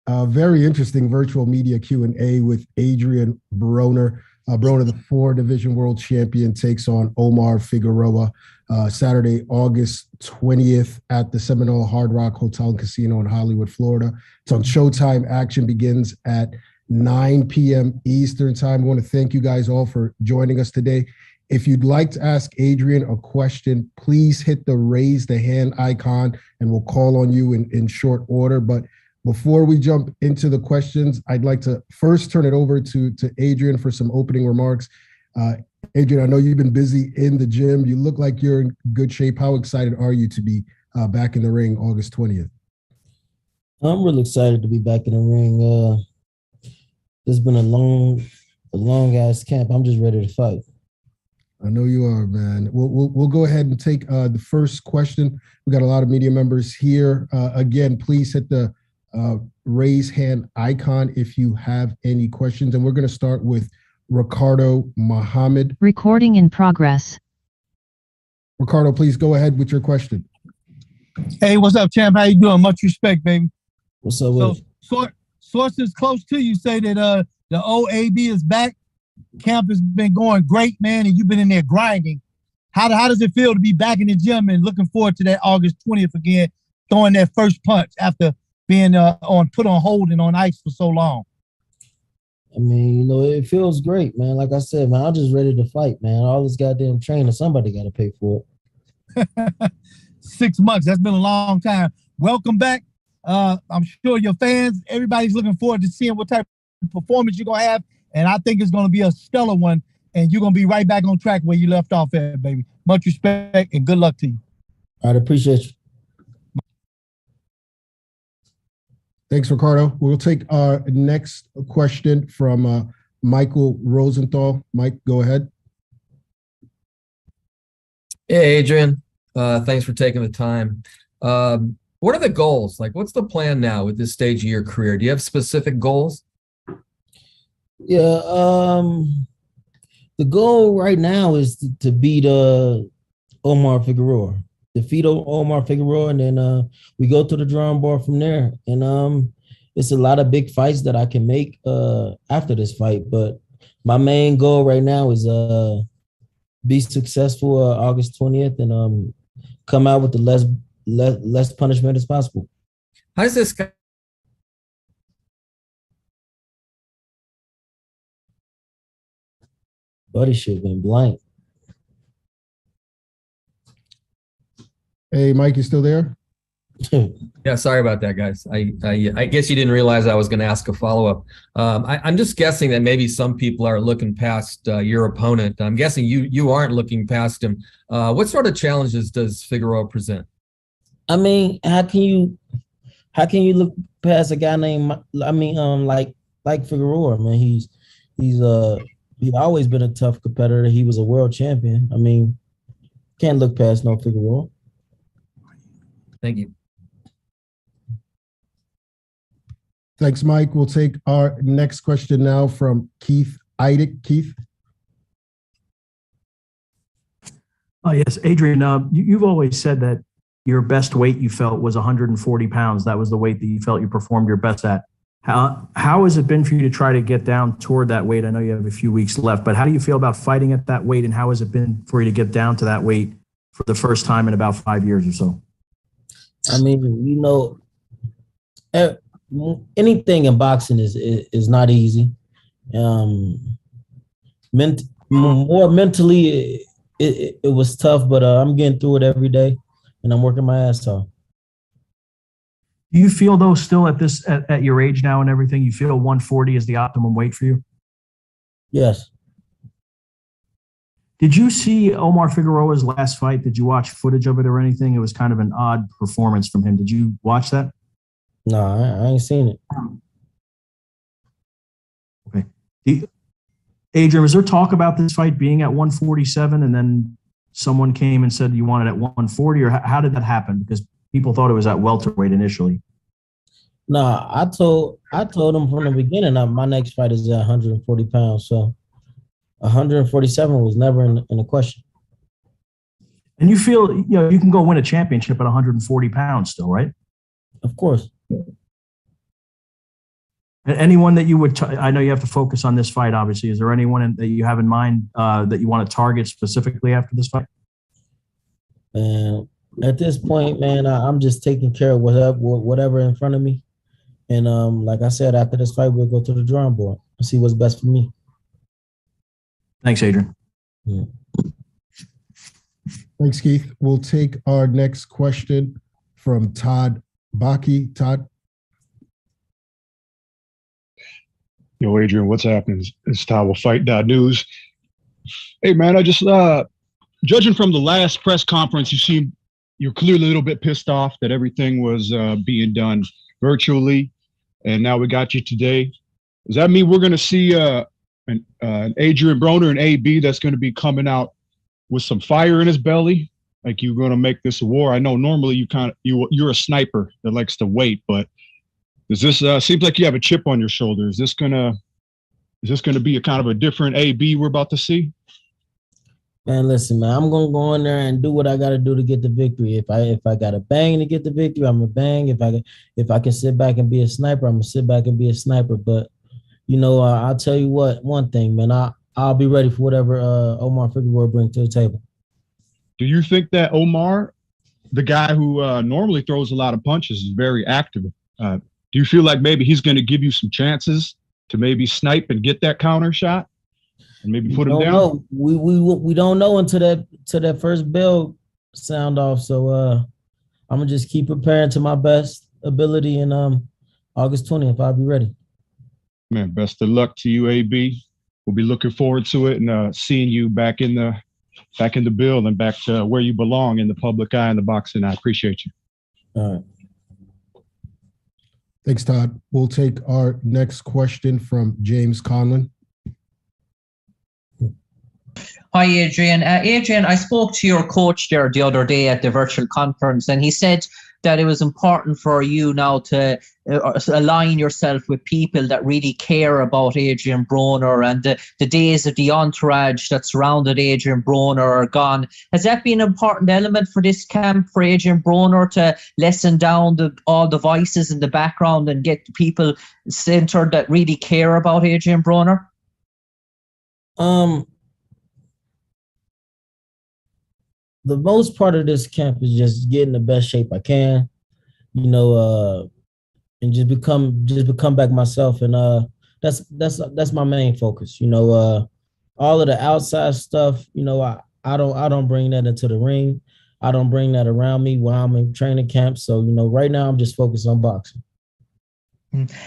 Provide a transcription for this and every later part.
a very interesting virtual media Q&A with Adrien Broner. Broner, the 4 division world champion, takes on Omar Figueroa Saturday, August 20th at the Seminole Hard Rock Hotel and Casino in Hollywood, Florida. It's on Showtime. Action begins at 9 p.m. Eastern time. I want to thank you guys all for joining us today. If you'd like to ask Adrien a question, please hit the raise the hand icon and we'll call on you in short order. But before we jump into the questions, I'd like to first turn it over to Adrien for some opening remarks. Adrien, I know you've been busy in the gym. You look like you're in good shape. How excited are you to be back in the ring August 20th? I'm really excited to be back in the ring. It's been a long ass camp. I'm just ready to fight. I know you are, man. We'll go ahead and take the first question. We got a lot of media members here. Again, please hit the raise hand icon if you have any questions. And we're going to start with Ricardo Muhammad. Recording in progress. Ricardo, please go ahead with your question. Hey, what's up, champ? How you doing? Much respect, baby. What's up? Sources close to you say that the OAB is back. Camp has been going great, man, and you've been in there grinding. How does it feel to be back in the gym and looking forward to that August 20th again, throwing that first punch after being put on hold and on ice for so long? I mean, it feels great, man. Like I said, man, I'm just ready to fight, man. All this goddamn training, somebody got to pay for it. 6 months, that's been a long time. Welcome back. I'm sure your fans, everybody's looking forward to seeing what type of performance you're going to have. And I think it's going to be a stellar one. And you're going to be right back on track where you left off at, baby. Much respect and good luck to you. All right, appreciate you. Thanks, Ricardo. We'll take our next question from Michael Rosenthal. Mike, go ahead. Hey, Adrien. Thanks for taking the time. What are the goals? Like, what's the plan now with this stage of your career? Do you have specific goals? Yeah, the goal right now is to beat Omar Figueroa. Defeat Omar Figueroa, and then we go to the drawing board from there. And it's a lot of big fights that I can make after this fight. But my main goal right now is be successful August 20th and come out with the less punishment as possible. How does this guy? Buddy shit been blank. Hey, Mike, you still there? Yeah, sorry about that, guys. I guess you didn't realize I was going to ask a follow-up. I'm just guessing that maybe some people are looking past your opponent. I'm guessing you aren't looking past him. What sort of challenges does Figueroa present? I mean, how can you look past a guy named like Figueroa? Man, he's always been a tough competitor. He was a world champion. I mean, can't look past no Figueroa. Thank you. Thanks, Mike. We'll take our next question now from Keith Eidick. Keith. Yes, Adrien, you've always said that your best weight you felt was 140 pounds. That was the weight that you felt you performed your best at. How has it been for you to try to get down toward that weight? I know you have a few weeks left, but how do you feel about fighting at that weight, and how has it been for you to get down to that weight for the first time in about 5 years or so? I mean, anything in boxing is not easy. More mentally, it was tough, but I'm getting through it every day, and I'm working my ass off. Do you feel, though, still at your age now and everything, you feel 140 is the optimum weight for you? Yes. Did you see Omar Figueroa's last fight? Did you watch footage of it or anything? It was kind of an odd performance from him. Did you watch that? No, I ain't seen it. Okay. Adrien, was there talk about this fight being at 147 and then someone came and said you wanted at 140, or how did that happen? Because people thought it was at welterweight initially. No, I told him from the beginning that my next fight is at 140 pounds. So 147 was never in the question. And you feel, you can go win a championship at 140 pounds still, right? Of course. Anyone that you would, I know you have to focus on this fight, obviously. Is there anyone that you have in mind that you want to target specifically after this fight? At this point, man, I'm just taking care of whatever in front of me. And like I said, after this fight, we'll go to the drawing board and see what's best for me. Thanks, Adrien. Yeah. Thanks, Keith. We'll take our next question from Todd Baki. Todd. Yo, Adrien, what's happening? It's Todd with Fight.News. Hey, man, I just, judging from the last press conference, you're clearly a little bit pissed off that everything was being done virtually, and now we got you today. Does that mean we're going to see an Adrien Broner, an AB, that's going to be coming out with some fire in his belly? Like, you're going to make this a war? I know normally you're a sniper that likes to wait, but does this seems like you have a chip on your shoulder? Is this gonna be a kind of a different AB we're about to see? Man, listen, man, I'm gonna go in there and do what I gotta do to get the victory. If I gotta bang to get the victory, I'm gonna bang. If I can sit back and be a sniper, I'm gonna sit back and be a sniper. But I'll tell you one thing, man, I'll be ready for whatever Omar Figueroa brings to the table. Do you think that Omar, the guy who normally throws a lot of punches, is very active? Do you feel like maybe he's going to give you some chances to maybe snipe and get that counter shot and maybe put him down? No, we don't know until that first bell sound off. So I'm gonna just keep preparing to my best ability, and August 20th, I'll be ready. Man, best of luck to you, AB. We'll be looking forward to it and seeing you back in the bill and back to where you belong in the public eye in the boxing. I appreciate you. All right. Thanks, Todd. We'll take our next question from James Conlon. Hi, Adrien. Adrien, I spoke to your coach there the other day at the virtual conference, and he said that it was important for you now to align yourself with people that really care about Adrien Broner, and the days of the entourage that surrounded Adrien Broner are gone. Has that been an important element for this camp for Adrien Broner to lessen down all the voices in the background and get people centered that really care about Adrien Broner? The most part of this camp is just getting the best shape I can, and just become back myself. And that's my main focus. All of the outside stuff, I don't bring that into the ring. I don't bring that around me while I'm in training camp. So, right now I'm just focused on boxing.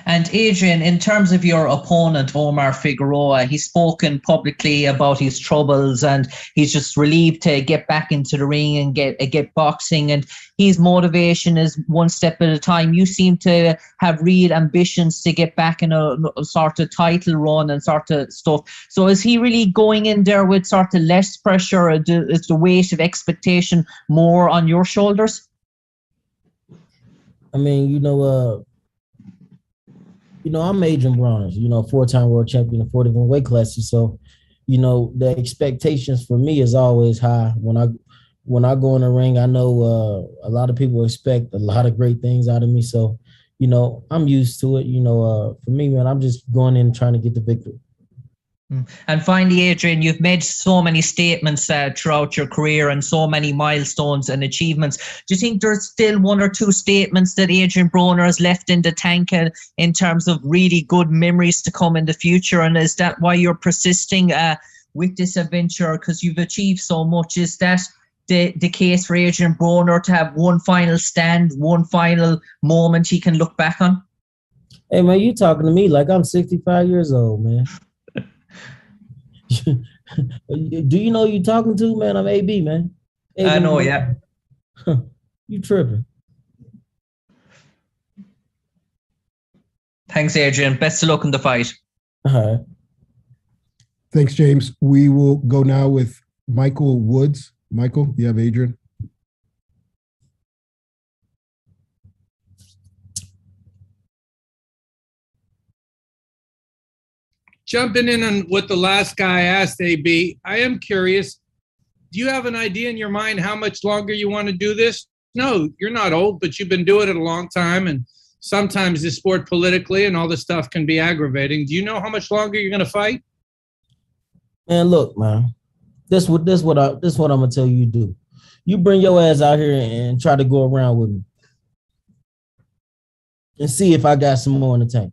And Adrien, in terms of your opponent, Omar Figueroa, he's spoken publicly about his troubles and he's just relieved to get back into the ring and get boxing. And his motivation is one step at a time. You seem to have real ambitions to get back in a sort of title run and sort of stuff. So is he really going in there with sort of less pressure? Is the weight of expectation more on your shoulders? I mean, I'm Adrien Broner, 4-time world champion in 4 different weight classes. So, the expectations for me is always high. When I go in the ring, I know a lot of people expect a lot of great things out of me. So, I'm used to it. For me, man, I'm just going in trying to get the victory. And finally, Adrien, you've made so many statements throughout your career and so many milestones and achievements. Do you think there's still 1 or 2 statements that Adrien Broner has left in the tank in terms of really good memories to come in the future? And is that why you're persisting with this adventure? Because you've achieved so much. Is that the case for Adrien Broner to have one final stand, one final moment he can look back on? Hey, man, you talking to me like I'm 65 years old, man. Do you know who you talking to, man? I'm AB, man. AB, I know, yeah. You tripping. Thanks, Adrien. Best of luck in the fight. All right. Thanks, James. We will go now with Michael Woods. Michael, you have Adrien. Jumping in on what the last guy asked, AB, I am curious. Do you have an idea in your mind how much longer you want to do this? No, you're not old, but you've been doing it a long time and sometimes this sport politically and all this stuff can be aggravating. Do you know how much longer you're going to fight? Man, look, man. This what I'm gonna tell you to do. You bring your ass out here and try to go around with me and see if I got some more in the tank.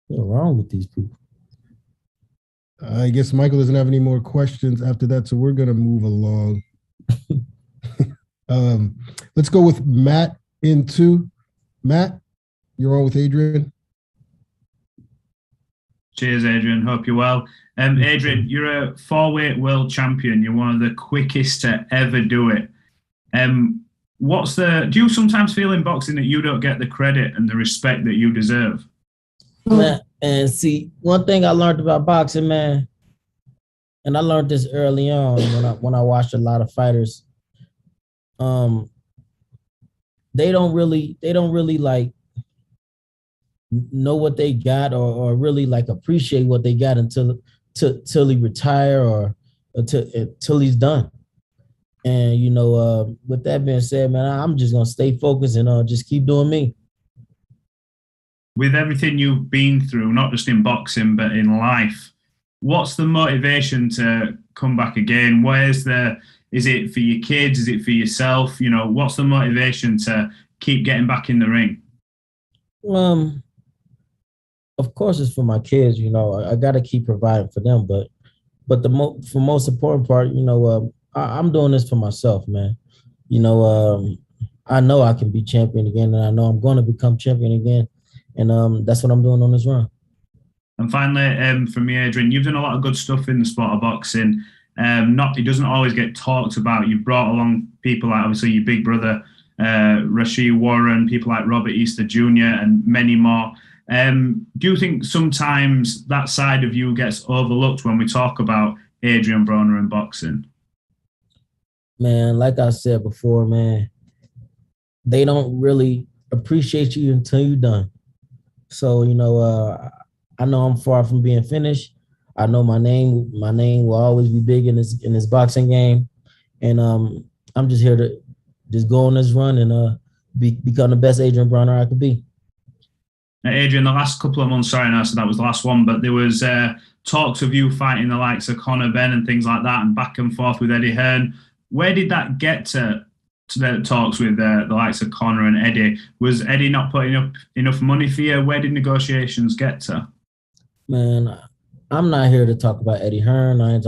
What's wrong with these people? I guess Michael doesn't have any more questions after that, so we're gonna move along. Let's go with Matt in 2. Matt, you're on with Adrien. Cheers, Adrien. Hope you're well. Adrien, you're a 4-weight world champion. You're one of the quickest to ever do it. Do you sometimes feel in boxing that you don't get the credit and the respect that you deserve? Man, and see, one thing I learned about boxing, man, and I learned this early on when I watched a lot of fighters. They don't really like know what they got or really like appreciate what they got until he retire or until he's done. And with that being said, man, I'm just gonna stay focused and just keep doing me. With everything you've been through, not just in boxing but in life, what's the motivation to come back again? Is it for your kids? Is it for yourself? What's the motivation to keep getting back in the ring? Of course it's for my kids. I got to keep providing for them, but the most important part, I'm doing this for myself, man. I know I can be champion again, and I know I'm going to become champion again, and that's what I'm doing on this run. And finally, for me, Adrien, you've done a lot of good stuff in the sport of boxing. It doesn't always get talked about. You've brought along people like obviously your big brother, Rashid Warren, people like Robert Easter Jr. and many more. Do you think sometimes that side of you gets overlooked when we talk about Adrien Broner and boxing? Man, like I said before, man, they don't really appreciate you until you're done. So, I know I'm far from being finished. I know my name will always be big in this boxing game. And I'm just here to just go on this run and become the best Adrien Broner I could be. Now, Adrien, the last couple of months, sorry, no, so that was the last one, but there was talks of you fighting the likes of Conor Benn and things like that and back and forth with Eddie Hearn. Where did that get to the talks with the likes of Conor and Eddie? Was Eddie not putting up enough money for you? Where did negotiations get to? Man, I'm not here to talk about Eddie Hearn. I ain't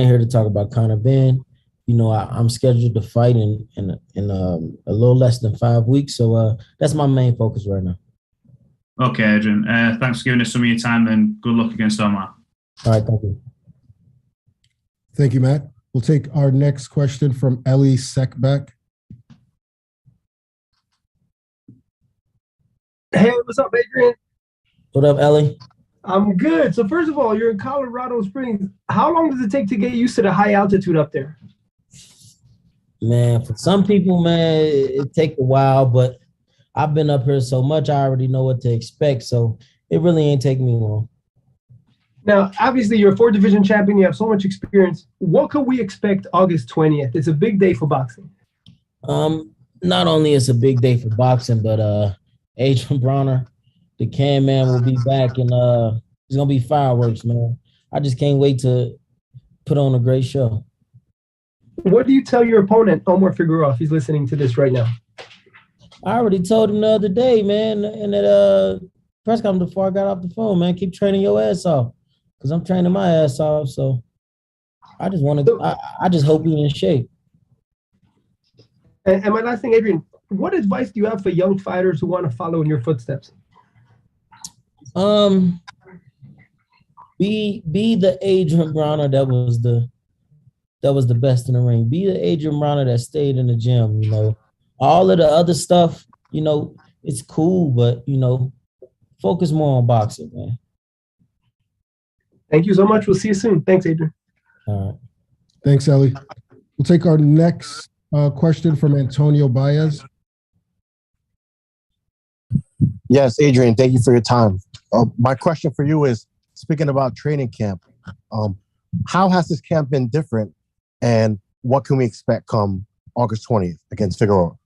here to talk about Conor Benn. I'm scheduled to fight in a little less than 5 weeks. So that's my main focus right now. Okay, Adrien. Thanks for giving us some of your time and good luck against Omar. All right, thank you. Thank you, Matt. We'll take our next question from Ellie Sekbeck. Hey, what's up, Adrien? What up, Ellie? I'm good. So first of all, you're in Colorado Springs. How long does it take to get used to the high altitude up there? Man, for some people, man, it takes a while, but I've been up here so much, I already know what to expect. So it really ain't taking me long. Now, obviously, you're a 4-division champion. You have so much experience. What could we expect August 20th? It's a big day for boxing. Not only it's a big day for boxing, but Adrien Broner, the Can Man, will be back, and it's gonna be fireworks, man. I just can't wait to put on a great show. What do you tell your opponent, Omar Figueroa, if he's listening to this right now? I already told him the other day, man, in that press conference before I got off the phone, man, keep training your ass off, because I'm training my ass off. So I just want to. I just hope he's in shape. And my last thing, Adrien, what advice do you have for young fighters who want to follow in your footsteps? Be the Adrien Broner that was the best in the ring. Be the Adrien Broner that stayed in the gym. All of the other stuff, it's cool, but focus more on boxing, man. Thank you so much. We'll see you soon. Thanks, Adrien. All right. Thanks, Ellie. We'll take our next question from Antonio Baez. Yes, Adrien, thank you for your time. My question for you is, speaking about training camp, how has this camp been different, and what can we expect come August 20th against Figueroa?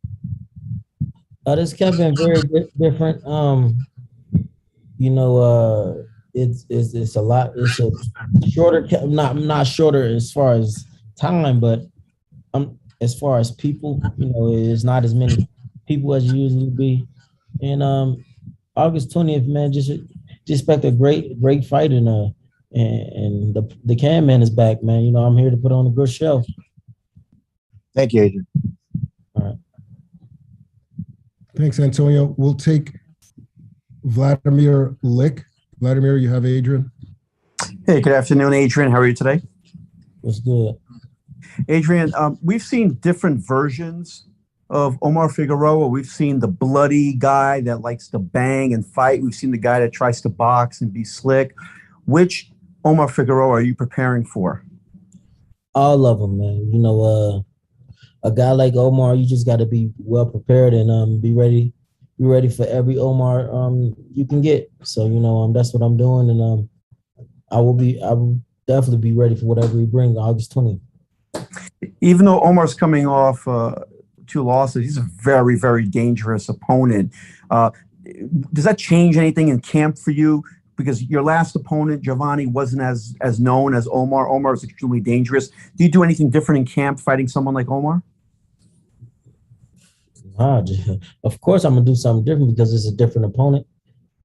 This camp been very different. It's a lot. It's a shorter camp, not shorter as far as time, but as far as people, it's not as many people as usually be. And August 20th, man, just expect a great fight, and the Can Man is back, man. I'm here to put on a good show. Thank you, Adrien. All right. Thanks, Antonio. We'll take Vladimir Lick. Vladimir, you have Adrien. Hey, good afternoon, Adrien. How are you today? What's good? Adrien, we've seen different versions of Omar Figueroa. We've seen the bloody guy that likes to bang and fight. We've seen the guy that tries to box and be slick. Which Omar Figueroa are you preparing for? All of them, man. A guy like Omar, you just got to be well prepared and be ready for every Omar you can get. So that's what I'm doing, and I will definitely be ready for whatever he brings August 20th. Even though Omar's coming off 2 losses, he's a very, very dangerous opponent. Does that change anything in camp for you? Because your last opponent, Giovanni, wasn't as known as Omar. Omar is extremely dangerous. Do you do anything different in camp fighting someone like Omar? Of course, I'm gonna do something different because it's a different opponent.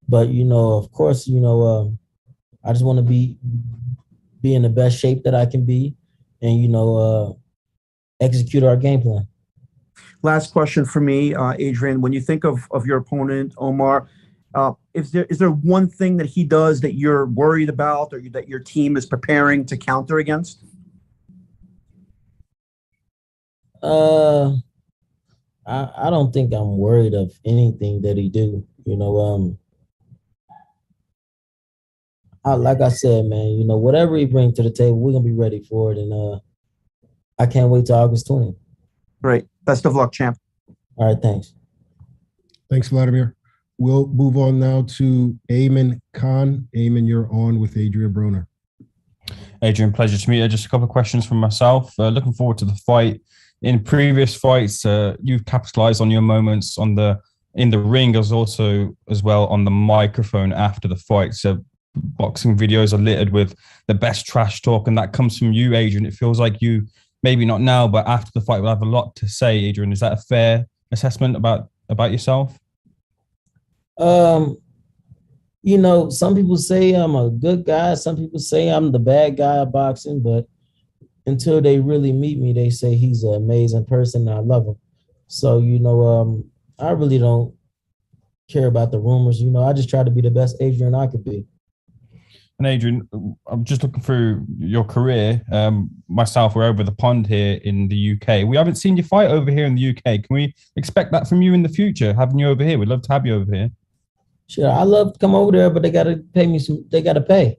But of course, I just want to be in the best shape that I can be, and execute our game plan. Last question for me, Adrien. When you think of your opponent, Omar, is there one thing that he does that you're worried about, or that your team is preparing to counter against? I don't think I'm worried of anything that he do. Like I said, man, whatever he brings to the table, we're gonna be ready for it, and I can't wait till August 20th. Great. Best of luck, champ. All right, thanks. Thanks, Vladimir. We'll move on now to Eamon Khan. Eamon, you're on with Adrien Broner. Adrien, pleasure to meet you. Just a couple of questions from myself. Looking forward to the fight. In previous fights, you've capitalized on your moments in the ring, as well on the microphone after the fight. So boxing videos are littered with the best trash talk, and that comes from you, Adrien. It feels like you, maybe not now, but after the fight, will have a lot to say, Adrien. Is that a fair assessment about yourself? Some people say I'm a good guy. Some people say I'm the bad guy of boxing, but until they really meet me, they say he's an amazing person and I love him. So, I really don't care about the rumors. I just try to be the best Adrien I could be. And Adrien, I'm just looking through your career. Myself, we're over the pond here in the UK. We haven't seen you fight over here in the UK. Can we expect that from you in the future, having you over here? We'd love to have you over here. Sure, I love to come over there, but they got to pay me they got to pay.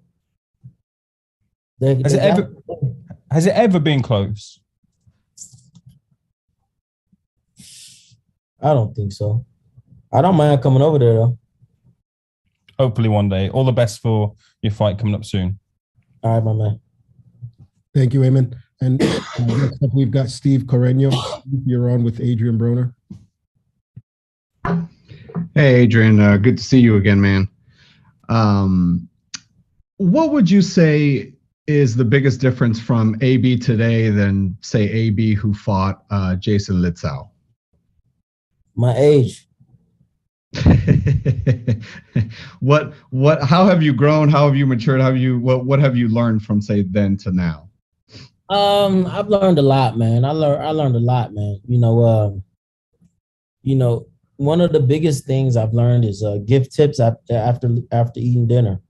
Has it ever been close? I don't think so. I don't mind coming over there, though. Hopefully one day. All the best for your fight coming up soon. All right, my man. Thank you, Eamon. And next up, we've got Steve Carreño. You're on with Adrien Broner. Hey, Adrien. Good to see you again, man. What would you say is the biggest difference from AB today than, say, AB who fought Jason Litzau? My age. How have you grown? How have you matured? What have you learned from, say, then to now? I've learned a lot, man. I learned a lot, man. One of the biggest things I've learned is give tips after eating dinner,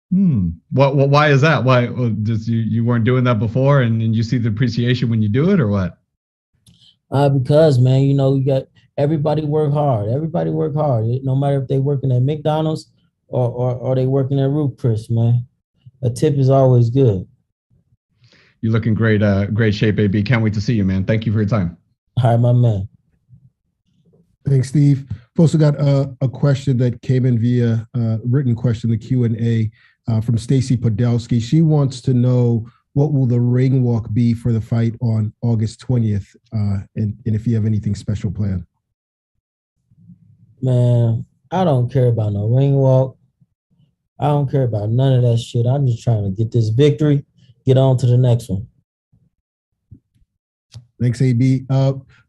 Why is that? Why just you weren't doing that before, and you see the appreciation when you do it, or what? Because, man, you got everybody work hard. Everybody work hard. No matter if they working at McDonald's or they working at Ruth Chris, man. A tip is always good. You're looking great, great shape, AB. Can't wait to see you, man. Thank you for your time. All right, my man. Thanks, Steve. We've also got a question that came in via written question, the Q&A. from Stacy Podolsky. She wants to know, what will the ring walk be for the fight on August 20th? And if you have anything special planned. Man, I don't care about no ring walk. I don't care about none of that shit. I'm just trying to get this victory, get on to the next one. Thanks, AB.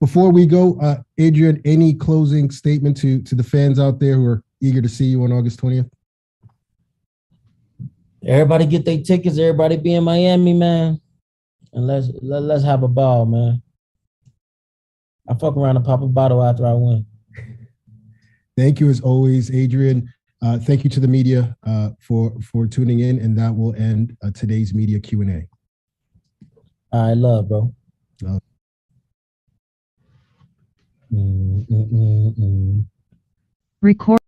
Before we go, Adrien, any closing statement to the fans out there who are eager to see you on August 20th? Everybody get their tickets. Everybody be in Miami, man. And let's have a ball, man. I fuck around and pop a bottle after I win. Thank you as always, Adrien. Thank you to the media for tuning in, and that will end today's media Q&A. I love, bro. Love. Record.